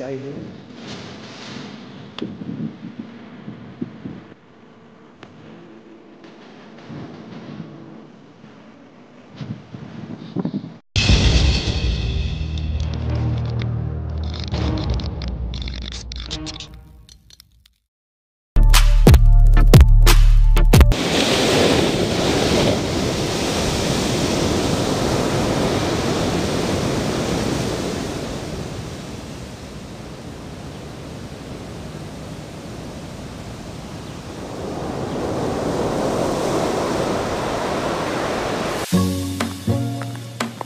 Shining.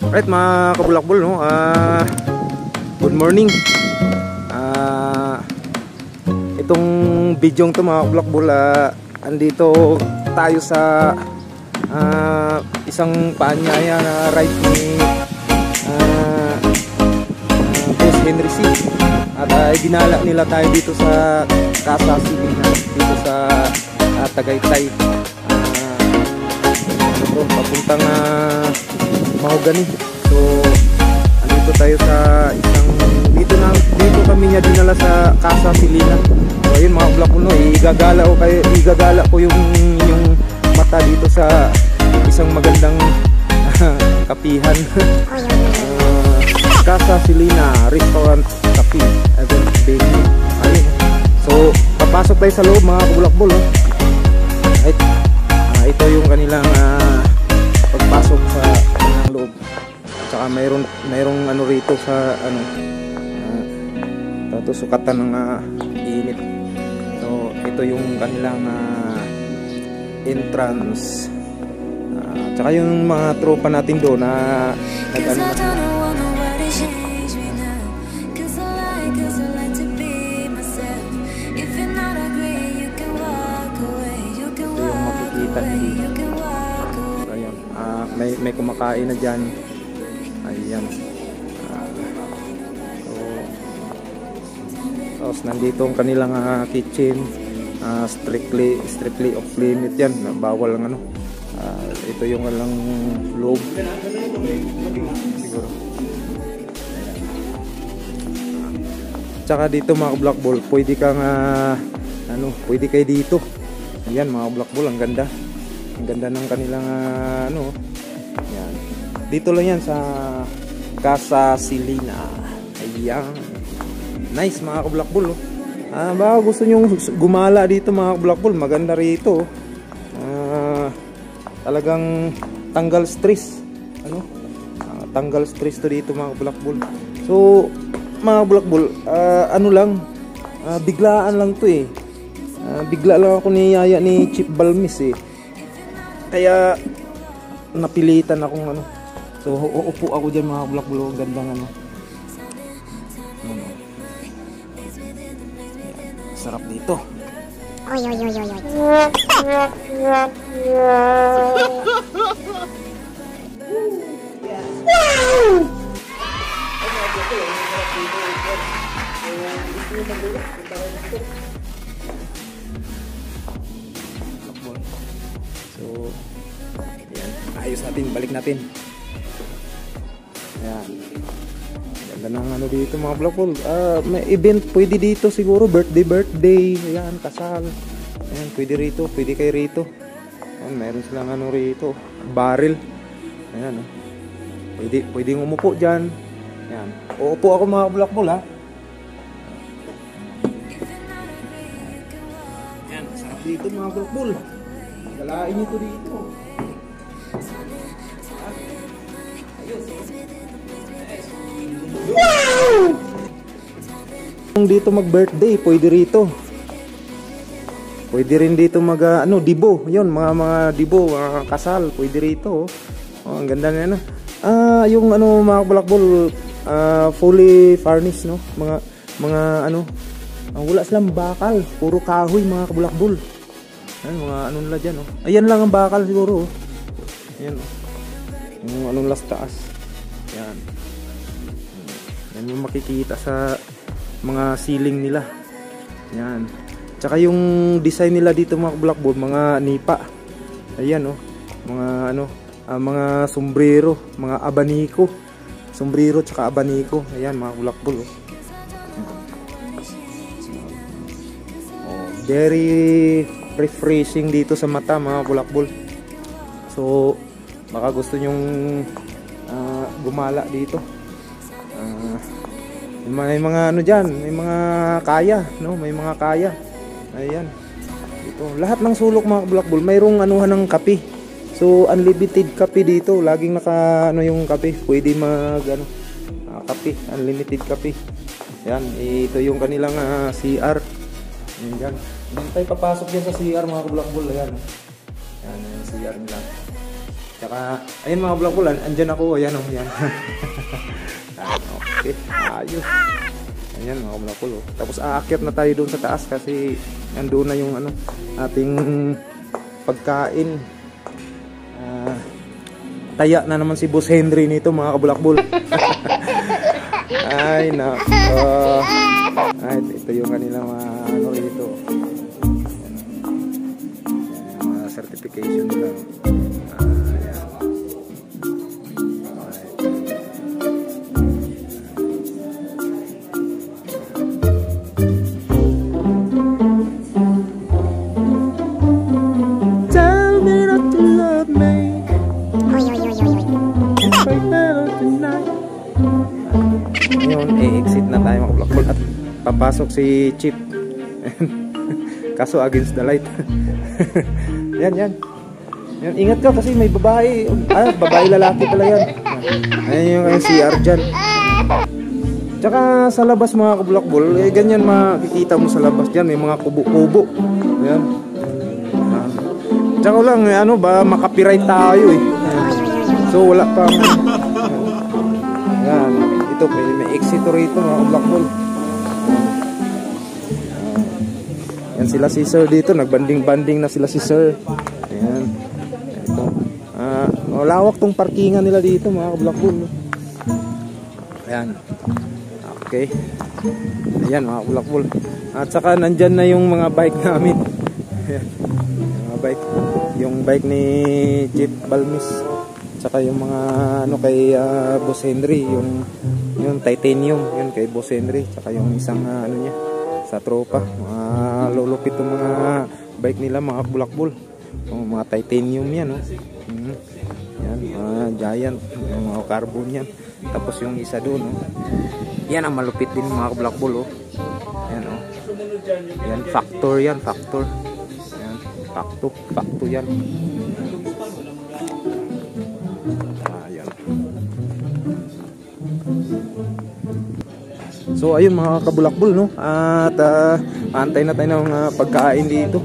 Alright mga kabulakbol, no? Good morning. Itong bidyong to mga kabulakbol, andito tayo sa isang paanyaya na ride ni Boss Henry C. At ginala nila tayo dito sa Casa Silina, dito sa Tagaytay. Papuntang Mahogany. So andito tayo sa isang dito kami niya dinala sa Casa Silina. So ayun mga kabulakbol, no, igagala ko yung mata dito sa isang magandang kapihan. Casa Silina Restaurant Cafe Event Bakery. Ayun. So papasok tayo sa loob mga kabulakbol, no? Right. Ito yung kanilang pagpasok sa loob. Tsaka mayroong ano rito sa ano sukatan ng init. So ito yung kanilang entrance. Tsaka yung mga tropa natin doon na nag-ano na. May kumakain na dyan. Ayan. Tapos nandito ang kanilang kitchen. Strictly off limit yan. Bawal ang ano. Ito yung walang loob. Siguro. Tsaka dito mga kabulakbol, pwede kang pwede kayo dito. Ayan mga kabulakbol, ang ganda. Ang ganda ng kanilang yan. Dito lang yan sa Casa Silina. Ayan. Nice mga kabulakbol, oh. Baka gusto nyo gumala dito mga kabulakbol, maganda rito. Talagang tanggal stress. Tanggal stress to dito mga kabulakbol. So mga kabulakbol, biglaan lang to eh. Bigla lang ako niyaya ni Chief Balmis eh. Kaya napilitan akong so uupo ako dyan mga kabulakbol. Gandang sarap dito. Oy. So yan, ayos natin, balik natin. Ayan. Ganda ng dito mga kabulakbol. May event pwede dito siguro, birthday. Ayan, kasal. Ayan, pwede rito, pwede kayo rito. Ayan, meron silang rito, barrel. Ayan, pwede umupo dyan. Ayan, uupo ako mga kabulakbol, ha. Ayan, sarap dito mga kabulakbol. Galain nyo to dito. Wow! Kung dito mag-birthday, pwede rito. Pwede rin dito dibo. 'Yon, mga dibo, mga kasal, pwede rito. Oh, ang ganda na yung mga kabulakbol, fully furnished, no? Mga wala silang bakal, puro kahoy mga kabulakbol. Ayan, mga nila dyan, oh. Ayan lang ang bakal siguro, oh. Ayan, oh. Yung las taas. Ayan. Yan yung makikita sa mga ceiling nila. Ayan. Tsaka yung design nila dito mga kabulakbol, mga nipa. Ayan, oh. Mga mga sombrero, mga abaniko. Sombrero tsaka abaniko. Ayan mga kabulakbol, oh. Very refreshing dito sa mata mga bulakbol. So baka gusto nyong gumala dito. May mga ano dyan, may mga kaya, no? May mga kaya. Ayan. Dito. Lahat ng sulok mga bulakbol, mayroong anuhan ng kape. So unlimited kape dito. Laging naka ano yung kape. Pwede mag ano, kape, unlimited kape. Ayan, ito yung kanilang CR. Ayan. Hindi tayo papasok dyan sa CR mga bulakbol. Ayan. Ayan yung CR nila. Tsaka, ayun mga bulakbol, andyan ako. Ayan o, ayan. Okay, ayos. Ayan mga bulakbol. Tapos aakyat na tayo doon sa taas kasi nandoon na yung ano, ating pagkain. Taya na naman si Boss Henry nito mga kabulakbol. Ay nako. Ay, ito yung kanilang mga ano rito. Mga certification nila. I-exit na tayo mga bulakbol at papasok si Chip. Kaso against the light. Yan. Ingat ka kasi may babae. Babae lalaki pala yan. Ayan yung CR dyan. Tsaka sa labas mga kabulakbol, ganyan makikita mo sa labas dyan. May mga kubo-kubo. Ayan. Tsaka lang, ano ba, makapiright tayo eh. So wala pang yan. Ito may exit rito mga kabulakbol. Yan sila si Sir dito, nagbanding-banding na sila si Sir. Ayan. Ito. Lawak tong parkingan nila dito mga kabulakbol. Ayan. Okay. Ayan mga kabulakbol. At saka nandyan na yung mga bike namin. Ayan. Yung mga bike. Yung bike ni Jeep Balmis. Saka yung mga ano kay Boss Henry, yung titanium, yun kay Boss Henry, saka yung isang ano niya sa tropa. Lulupit yung mga bike nila mga bulakbol. Yung mga titanium yan, no. Yan, giant, yung mga carbon yan. Tapos yung isa doon, no. Yan ang malupit din mga bulakbol, oh. Yan, oh. Yan factor yan, factor. Yan, factor yan. So ayun mga kabulakbol, no. At antay na tayo ng pagkain dito.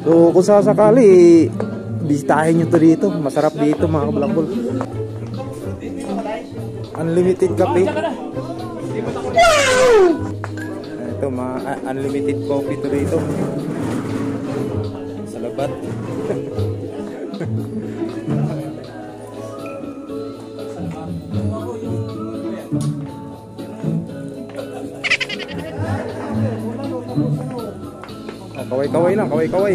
So kung sasakali bisitahin nyo to dito. Masarap dito mga kabulakbol. Unlimited kape. Ito mga unlimited coffee to dito. Salabat. Kaway-kaway lang, kaway-kaway.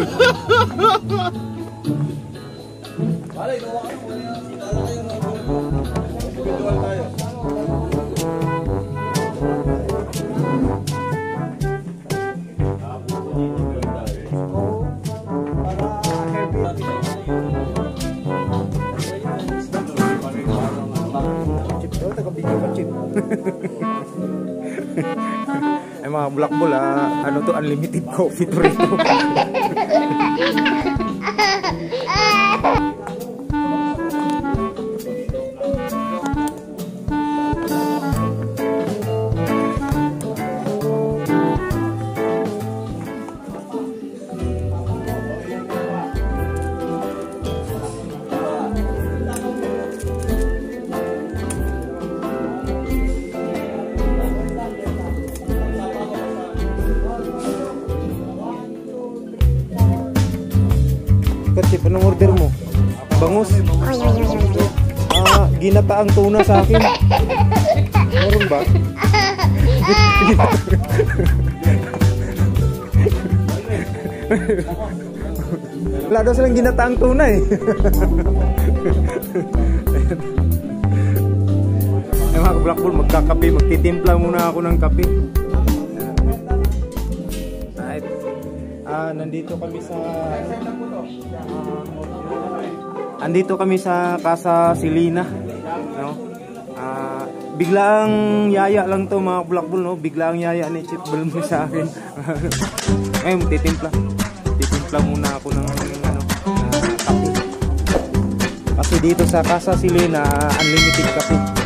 Ay mga bulakbol, ano to, unlimited coffee to rito. Chip, anong order mo? Bangus? Ginataang tuna sa akin. Meron ba? Wala daw silang ginataang tuna eh. Ay mga kabulakbol, magkakape, magtitimpla muna ako ng kape. Andito kami sa Casa Silina, no? Biglang yaya lang to mga Blackbull, no? Biglang yaya ni Chip Balmis sa akin. Ngayon titimpla muna ako ng kape. Kasi dito sa Casa Silina unlimited kape.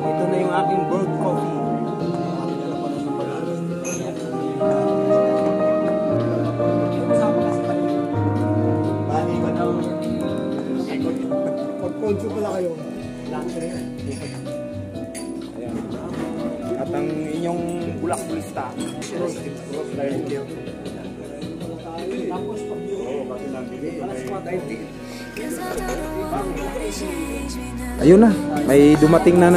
Ito na yung aking brewed coffee. Pag-consume pala kayo. At ang inyong bulak-bulista. Ayun na, may dumating na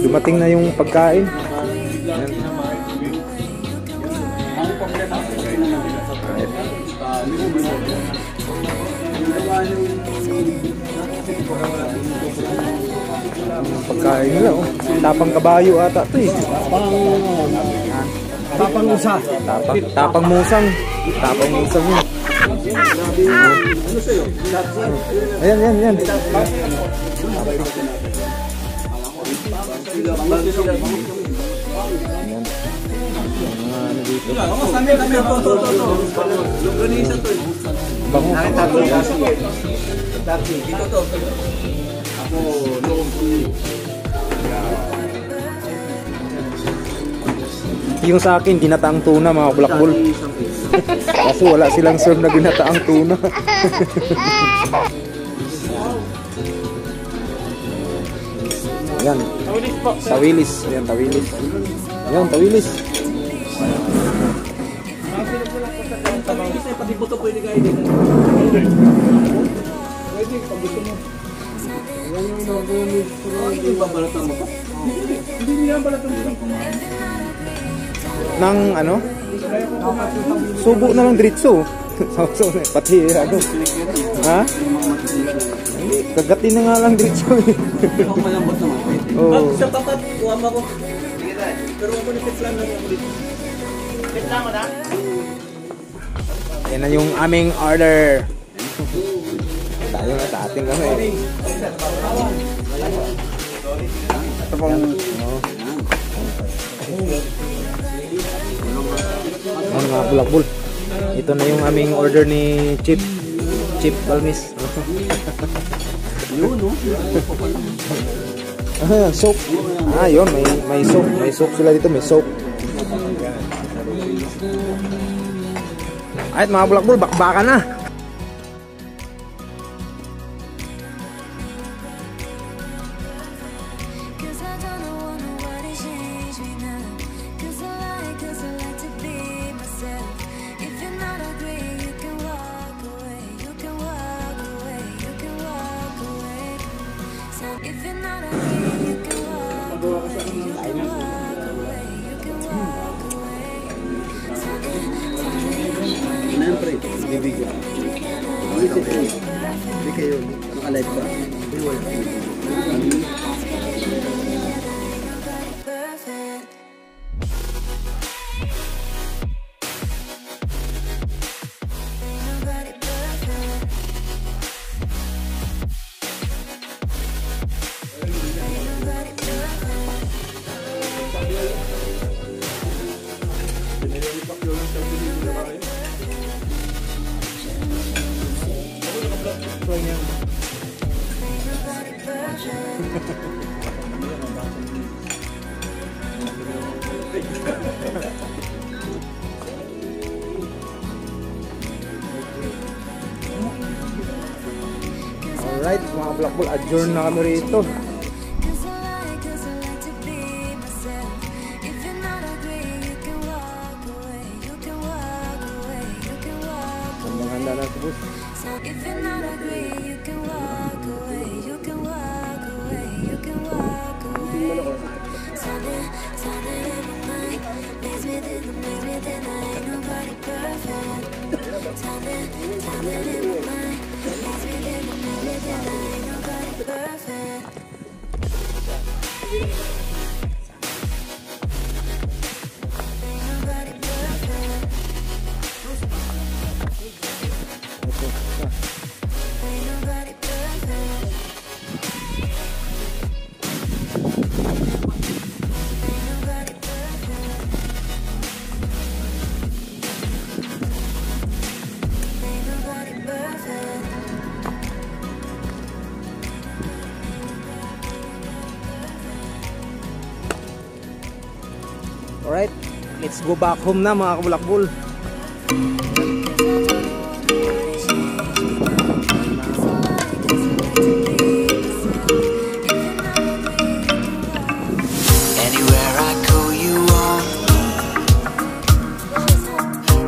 dumating na yung pagkain. Pagkain nila, oh. Tapang kabayo ata to eh. Tapang musa. Tapang musang. Tapang musang yun. Ayan. Yung sa akin, ginataang tuna mga Blackbull. Kaso wala silang serve na ginataang tuna. Ayan. Tawilis. Ayan, tawilis. Ayan, tawilis. Pati buto pwede kayo din. Pwede, pag gusto mo. Ayan yung inorganic. Hindi ba balatan mo pa? Hindi niya balatan mo. Nang ano? Subo na lang diretso. Pati ano? Ha? Kagatin na nga lang diretso. Malambot naman. Oh. Sa papat, kuha mo ko. Pero ako na pitlan lang ako dito. Pitlan mo na? Yan na yung aming order. Tayo na sa ating kami. Ito pong mga Blackbull. Ito na yung aming order ni Chip Balmis. Yun, no? Soap. Yun, may soap. May soap sila dito, may soap. Ay, mga Blackbull, bakbaka na. Siyempre, bibigyan. Hindi kayo nakalive ba? Hindi wala. Alright, mga Blackbull, adjourn na kami rito. sa bus. If you're not agree, you can walk away. You can walk away. You can walk away. Something in my mind makes me think I ain't nobody perfect. Something in my mind makes me think I ain't nobody perfect. Ain't nobody perfect. Ito, isa. Ain't nobody perfect. Ain't nobody perfect. Ain't nobody perfect. Alright, let's go back home na mga kabulakbol. Anywhere I go, you want me.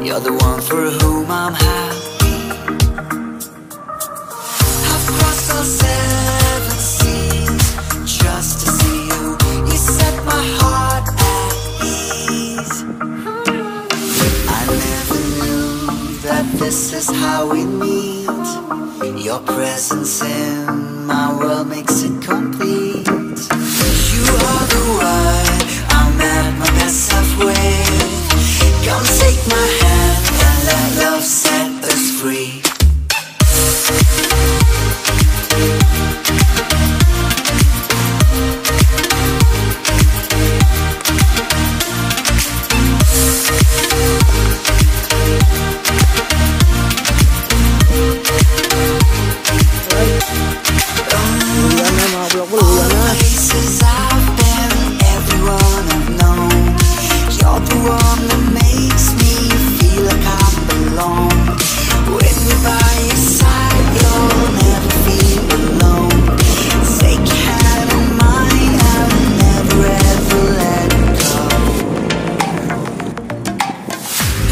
You're the one for whom I'm happy. I've crossed all 7 seas just to see you. You set my heart at ease. I never knew that this is how we meet. Your presence in my world makes it complete. You are the one I'm at my best self with. Come take my hand and let love set us free. Uyan na mga kabulakbol, uyan na. Places I've been, everyone I've known. You're the one that makes me feel like I belong. When you're by your side, you'll never feel alone. Take your hand in mine, I'll never ever let it go.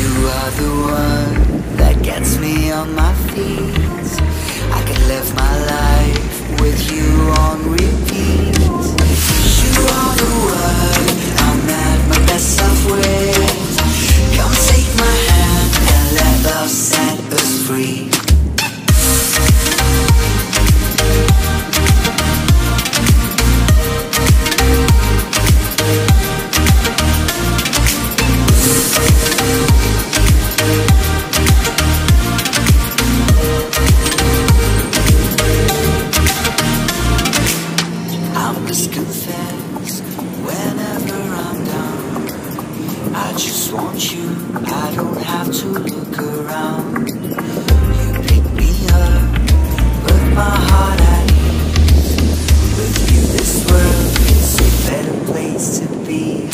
You are the one that gets me on my feet. I could live my life with you on repeat. You are the one I'm at my best self with. Come take my hand and let love set us free. I must confess, whenever I'm down, I just want you, I don't have to look around. You pick me up, put my heart at ease. With you this world is a better place to be.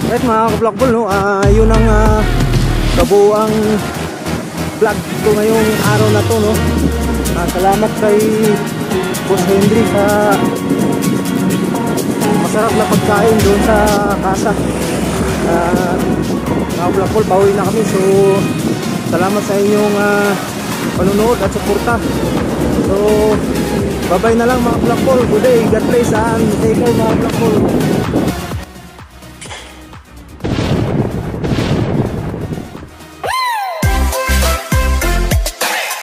Alright mga kabulakbol, no? Yun ang kabuang vlog ko ngayong araw na to, no? Salamat kay Boss Henry sa masarap na pagkain doon sa kasa. Mga Blackpool, pauwi na kami. So salamat sa inyong panunood at suporta. So bye bye na lang mga Blackpool. Good day, God bless, and take care mga Blackpool.